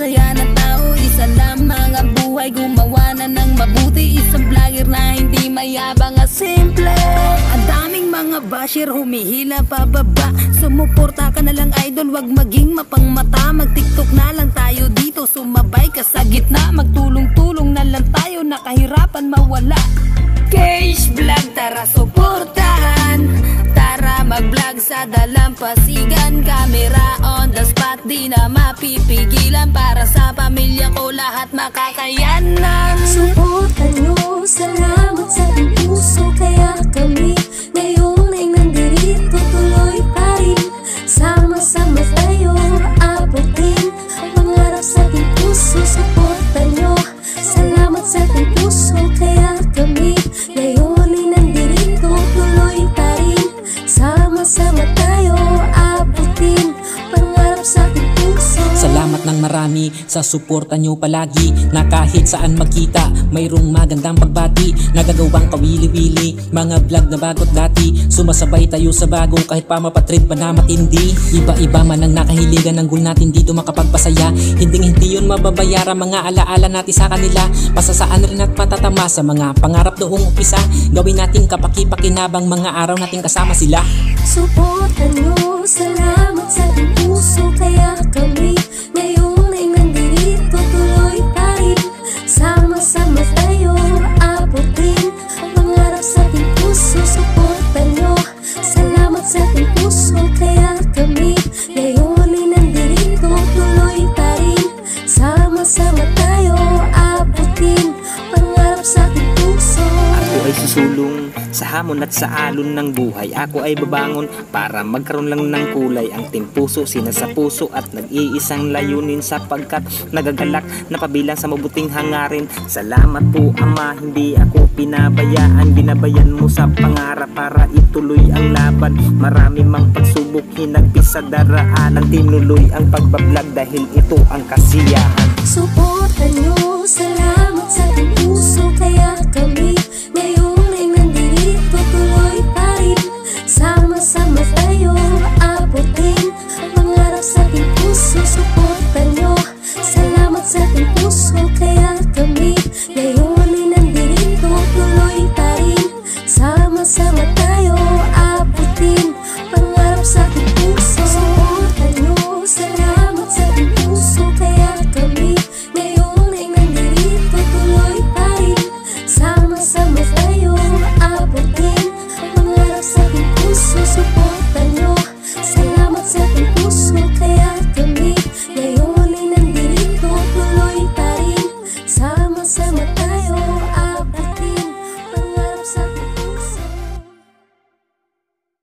magpasaya na tao. Isa lamang ang buhay, gumawa na ng mabuti. Isang vlogger na hindi mayabang at simple. Ang daming mga basher humihila pababa. Sumuporta ka na lang idol, wag maging mapangmata. Mag-tiktok na lang tayo dito, sumabay ka sa gitna. Magtulong-tulong na lang tayo, nakahirapan mawala. Cage Vlog, tara suportahan. Tara mag-vlog sa dalampasigan. Camera on the spot, di na mapipigilan. Para sa pamilya ko lahat makakayanan. Suportan nyo, salamat sa ating puso. Kaya kami ngayon ay nandito, tuloy pa rin. Sama-sama tayo abutin ang pangarap sa ating puso. Suportan nyo, salamat sa ating puso. Kaya kami ngayon ay nandito, tuloy pa rin. Sama-sama tayo abutin pangarap sa ating puso. Salamat ng marami sa suporta nyo palagi, na kahit saan magkita mayroong magandang pagbati. Nagagawang kawili-wili, mga vlog na bagot dati. Sumasabay tayo sa bago kahit pa mapatrip pa na matindi. Iba-iba man ang nakahiligan ng goal natin dito makapagpasaya. Hindi yun mababayaran, mga alaala natin sa kanila. Pasasaan rin at patatama sa mga pangarap noong umpisa. Gawin natin kapaki-pakinabang mga araw natin kasama sila. Suportan nyo, salamat sa ating puso. Kaya kami ngayon ay nandito, tuloy pa rin. Sama-sama tayo abutin ang pangarap sa ating puso. Suportan nyo, salamat sa ating puso. Kaya kami ngayon ay nandito, tuloy pa rin. Sama-sama tayo abutin pangarap sa ating puso. Ako ay susulong sa hamon at sa alon ng buhay. Ako ay babangon para magkaroon lang ng kulay. Ang team puso, sinasa puso at nag-iisang layunin. Sapagkat nagagalak na pabilang sa mabuting hangarin. Salamat po Ama, hindi ako pinabayaan. Binabayan mo sa pangarap para ituloy ang laban. Marami mang pagsubok hinagpis sa daraanan. Tinuloy ang pagbablog dahil ito ang kasiyahan. Suportan nyo, salamat sa ating puso. Kaya kami